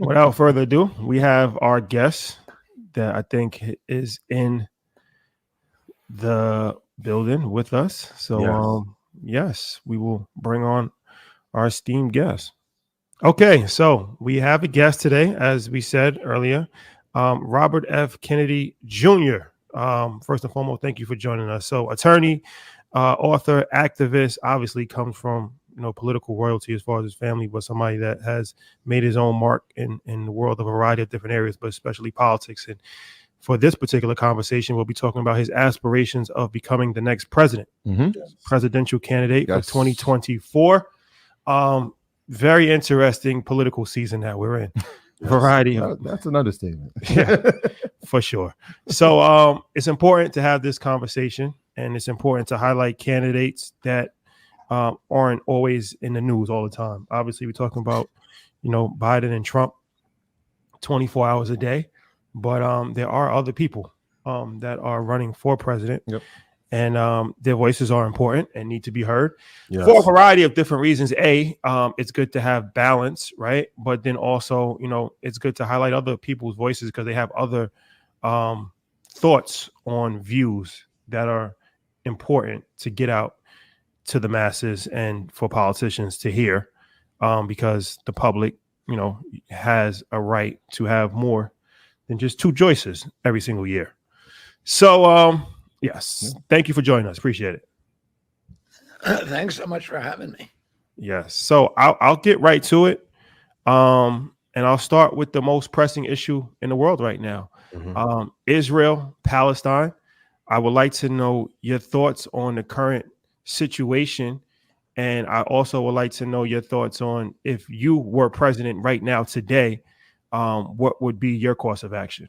Without further ado, we have our guest that I think is in the building with us. So, Yes. yes, we will bring on our esteemed guest. Okay, so we have a guest today, as we said earlier, Robert F. Kennedy Jr. First and foremost, thank you for joining us. So, attorney, author, activist, obviously comes from political royalty as far as his family, but somebody that has made his own mark in the world of a variety of different areas, but especially politics. And for this particular conversation, we'll be talking about his aspirations of becoming the next president, presidential candidate for 2024. Um, Very interesting political season that we're in. Variety of That's an understatement. yeah, for sure. So it's important to have this conversation, and it's important to highlight candidates that aren't always in the news all the time. Obviously, we're talking about Biden and Trump 24 hours a day, but there are other people that are running for president. Yep. And their voices are important and need to be heard Yes. for a variety of different reasons. It's good to have balance, right? But then also, it's good to highlight other people's voices because they have other thoughts on views that are important to get out to the masses and for politicians to hear, because the public, has a right to have more than just two choices every single year. So, yes, thank you for joining us. Appreciate it. Thanks so much for having me. Yes. So I'll get right to it. And I'll start with the most pressing issue in the world right now. Israel Palestine. I would like to know your thoughts on the current situation. And I also would like to know your thoughts on if you were president right now today, what would be your course of action?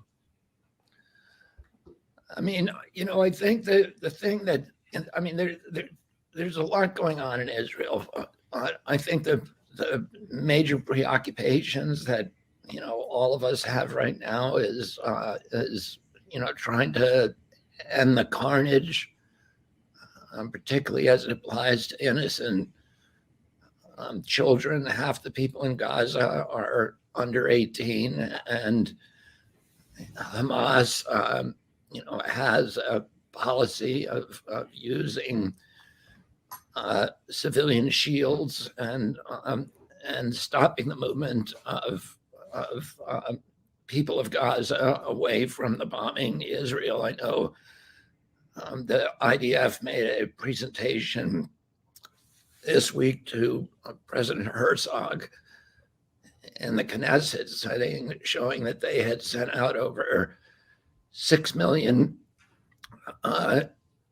I mean, I think that the thing that, there's a lot going on in Israel. I think the major preoccupations that, all of us have right now is trying to end the carnage, particularly as it applies to innocent children. Half the people in Gaza are under 18, and Hamas, has a policy of using civilian shields and stopping the movement of people of Gaza away from the bombing Israel. I know the IDF made a presentation this week to President Herzog in the Knesset, showing that they had sent out over 6 million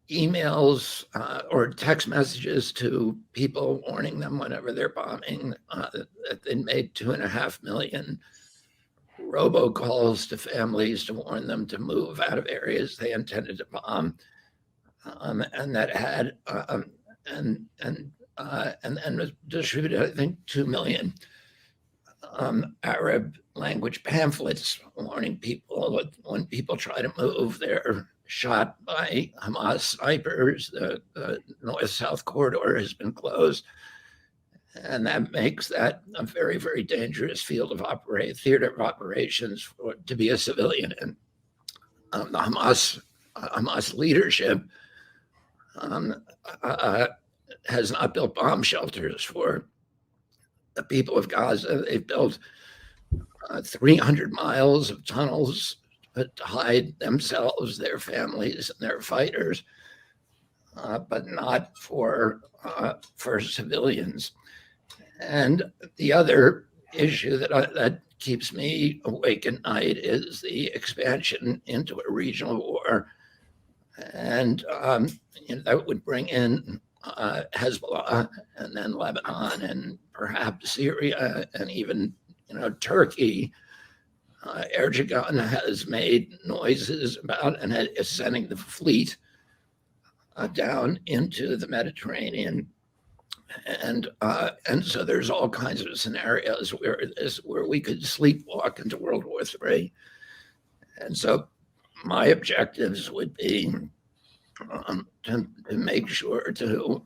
emails or text messages to people warning them whenever they're bombing. They made 2.5 million robocalls to families to warn them to move out of areas they intended to bomb, and that had and distributed, I think, 2 million Arab language pamphlets warning people that when people try to move, they're shot by Hamas snipers. The north-south corridor has been closed, and that makes that a very, very dangerous theater of operations to be a civilian in. The Hamas leadership has not built bomb shelters for the people of Gaza. They've built 300 miles of tunnels to hide themselves, their families, and their fighters, but not for civilians. And the other issue that keeps me awake at night is the expansion into a regional war, and that would bring in Hezbollah, and then Lebanon, and perhaps Syria, and even Turkey. Erdogan has made noises about and is sending the fleet down into the Mediterranean, and so there's all kinds of scenarios where we could sleepwalk into World War III. And so my objectives would be to make sure to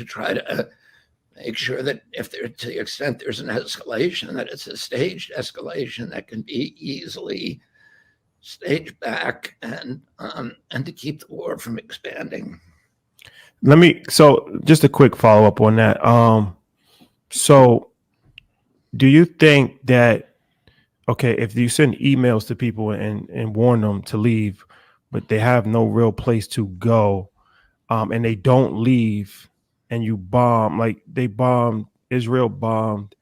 try to make sure that if there, to the extent there's an escalation, that it's a staged escalation that can be easily staged back, and to keep the war from expanding. So just a quick follow up on that. So do you think that, okay, if you send emails to people and warn them to leave, but they have no real place to go, and they don't leave, and you bomb, like Israel bombed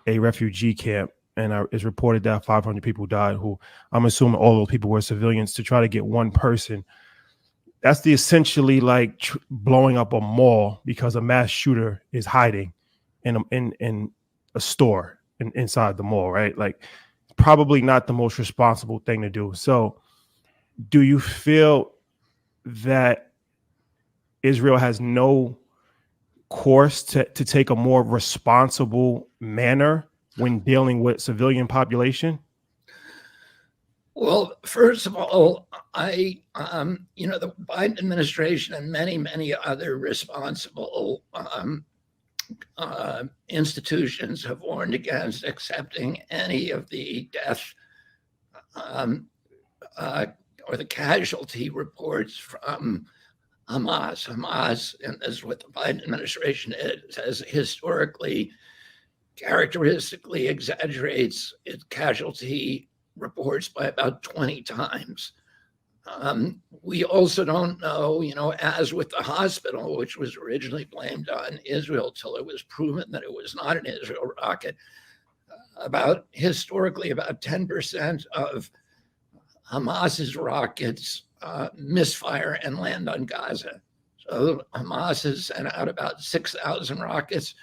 a refugee camp, and it's reported that 500 people died, who I'm assuming all those people were civilians, to try to get one person. That's the essentially like blowing up a mall because a mass shooter is hiding in a store inside the mall, right? Like, probably not the most responsible thing to do. So, do you feel that Israel has no course to take a more responsible manner when dealing with civilian population? Well, first of all, the Biden administration and many other responsible institutions have warned against accepting any of the death um, uh, or the casualty reports from Hamas. Hamas, and this is what the Biden administration is, has historically, characteristically exaggerates its casualty reports by about 20 times. We also don't know, as with the hospital, which was originally blamed on Israel till it was proven that it was not an Israel rocket, historically about 10% of Hamas's rockets misfire and land on Gaza. So Hamas has sent out about 6,000 rockets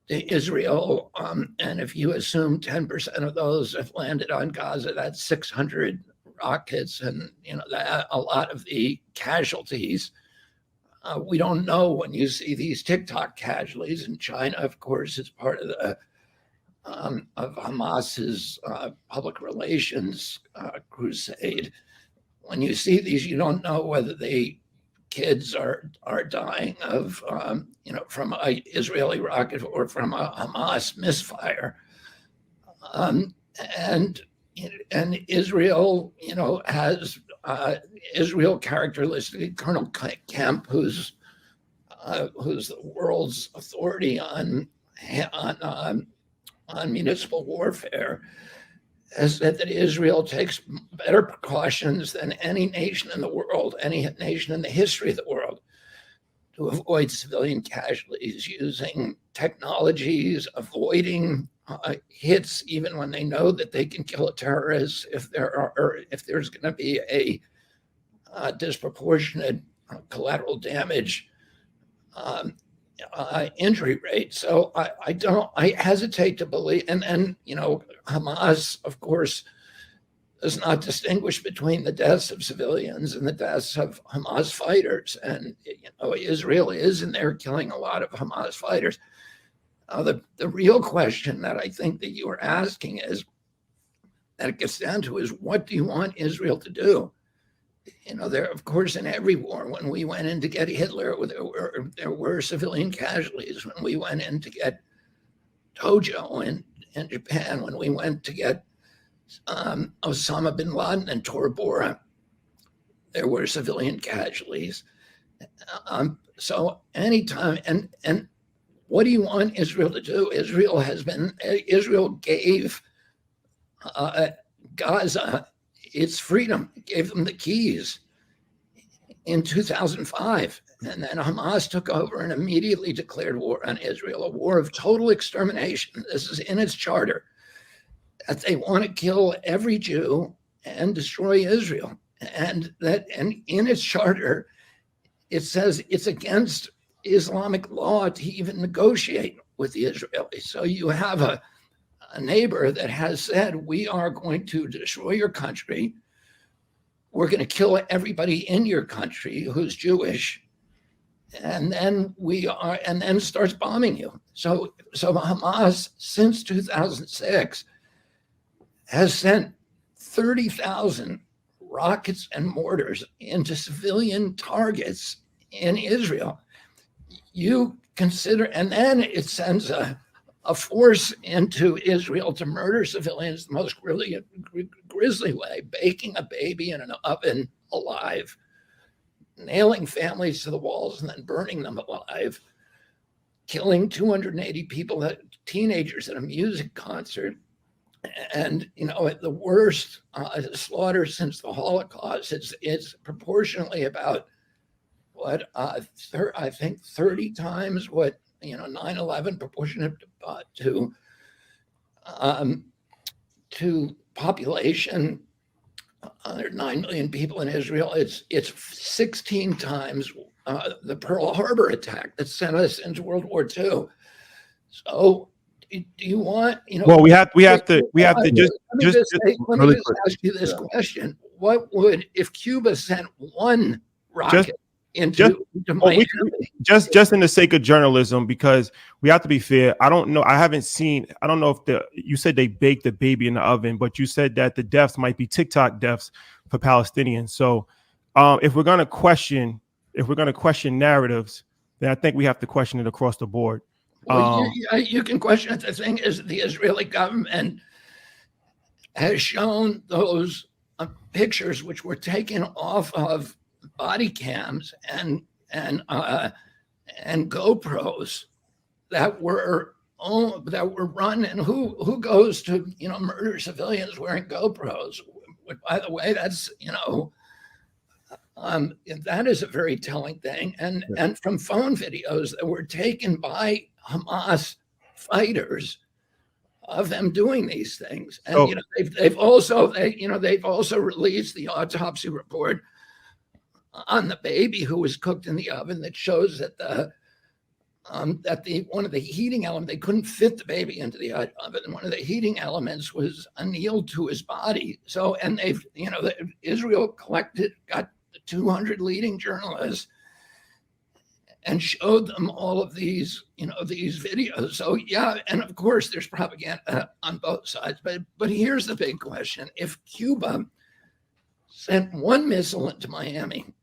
to Israel. And if you assume 10% of those have landed on Gaza, that's 600 rockets, and that a lot of the casualties. We don't know when you see these TikTok casualties in China. Of course, it's part of the of Hamas's public relations crusade. When you see these, you don't know whether the kids are dying of from an Israeli rocket or from a Hamas misfire, and Israel, has Israel characteristically. Colonel Kemp, who's the world's authority on municipal warfare, has said that Israel takes better precautions than any nation in the world, any nation in the history of the world, to avoid civilian casualties, using technologies, avoiding hits, even when they know that they can kill a terrorist if there's going to be a disproportionate collateral damage injury rate. So I hesitate to believe, and Hamas, of course, does not distinguish between the deaths of civilians and the deaths of Hamas fighters. And Israel is in there killing a lot of Hamas fighters. The real question that I think that you are asking is, that it gets down to, is, what do you want Israel to do? There, of course, in every war, when we went in to get Hitler, there were civilian casualties. When we went in to get Tojo in Japan, when we went to get Osama bin Laden and Tora Bora, there were civilian casualties. So anytime, and what do you want Israel to do? Israel gave Gaza its freedom, gave them the keys in 2005. And then Hamas took over and immediately declared war on Israel, a war of total extermination. This is in its charter, that they want to kill every Jew and destroy Israel. And in its charter, it says it's against Islamic law to even negotiate with the Israelis. So you have a neighbor that has said, we are going to destroy your country. We're going to kill everybody in your country who's Jewish. And then starts bombing you. So Hamas, since 2006, has sent 30,000 rockets and mortars into civilian targets in Israel. You consider, and then it sends a force into Israel to murder civilians the most grisly way, baking a baby in an oven alive, nailing families to the walls and then burning them alive, killing 280 people, teenagers at a music concert. And, the worst slaughter since the Holocaust, it's proportionally about what, I think 30 times what, 9/11 proportionate to population. There are 9 million people in Israel. It's 16 times the Pearl Harbor attack that sent us into World War II. So, do you want, Well, we have to just let me really just quick. ask you this question: what would, if Cuba sent one rocket into Miami? Just in the sake of journalism, because we have to be fair. I don't know. I don't know if you said they baked the baby in the oven, but you said that the deaths might be TikTok deaths for Palestinians. So if we're going to question narratives, then I think we have to question it across the board. Well, you can question it. The thing is, the Israeli government has shown those pictures which were taken off of body cams and GoPros that were run. And who goes to murder civilians wearing GoPros? By the way, that's that is a very telling thing. And from phone videos that were taken by Hamas fighters of them doing these things. And they've also released the autopsy report on the baby who was cooked in the oven that shows that one of the heating elements, they couldn't fit the baby into the oven, and one of the heating elements was annealed to his body. So, and Israel got the 200 leading journalists and showed them all of these videos. So yeah, and of course there's propaganda on both sides. But here's the big question: if Cuba sent one missile into Miami,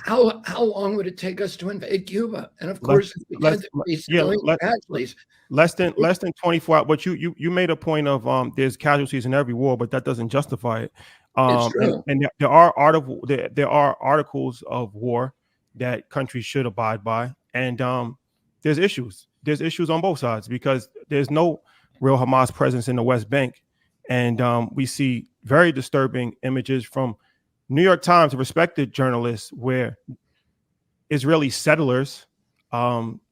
how long would it take us to invade Cuba? And of course, less than 24 hours. But you made a point of there's casualties in every war, but that doesn't justify it. It's true. And there are articles of war that countries should abide by, and there's issues on both sides, because there's no real Hamas presence in the West Bank, and we see very disturbing images from New York Times, respected journalists, where Israeli settlers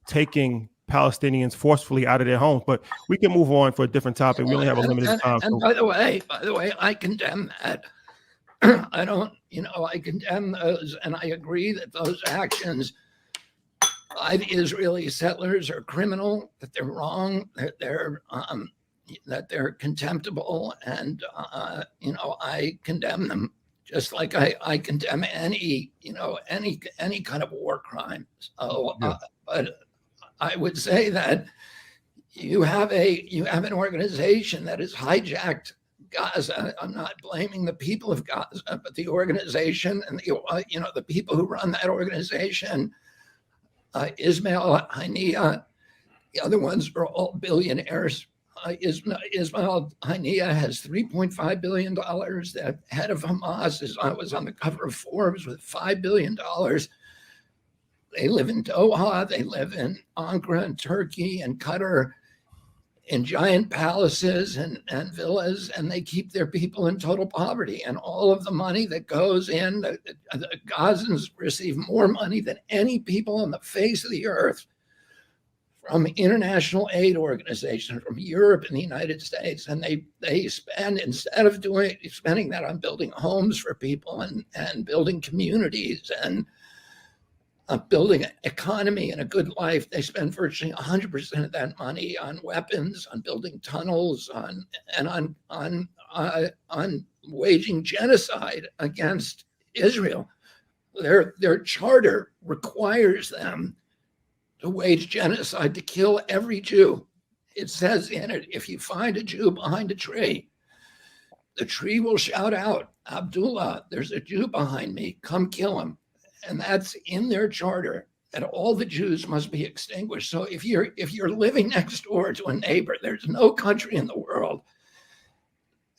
taking Palestinians forcefully out of their homes. But we can move on for a different topic. We only have a limited time. And by the way, I condemn that. I don't, I condemn those, and I agree that those actions by the Israeli settlers are criminal, that they're wrong, that they're contemptible, and I condemn them, just like I condemn any kind of war crime. So, but I would say that you have an organization that has hijacked Gaza. I'm not blaming the people of Gaza, but the organization and the people who run that organization, Ismail Haniyeh, the other ones are all billionaires. Ismail Haniyeh has $3.5 billion. The head of Hamas was on the cover of Forbes with $5 billion. They live in Doha, they live in Ankara and Turkey and Qatar, in giant palaces and villas, and they keep their people in total poverty. And all of the money that goes in, the Gazans receive more money than any people on the face of the earth from international aid organizations, from Europe and the United States. And they spend, instead of spending that on building homes for people and building communities and building an economy and a good life, they spend virtually 100% of that money on weapons, on building tunnels, on waging genocide against Israel. Their charter requires them to wage genocide, to kill every Jew. It says in it, if you find a Jew behind a tree, the tree will shout out, Abdullah, there's a Jew behind me, come kill him. And that's in their charter. that all the Jews must be extinguished. So if you're living next door to a neighbor, there's no country in the world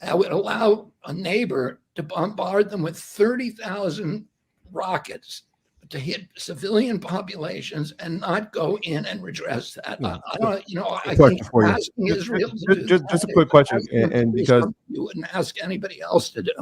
that would allow a neighbor to bombard them with 30,000 rockets to hit civilian populations and not go in and redress that. Yeah. I don't, you know, I Question think for you. asking Israel to do Just that a quick is question, asking them and to do because something you wouldn't ask anybody else to do.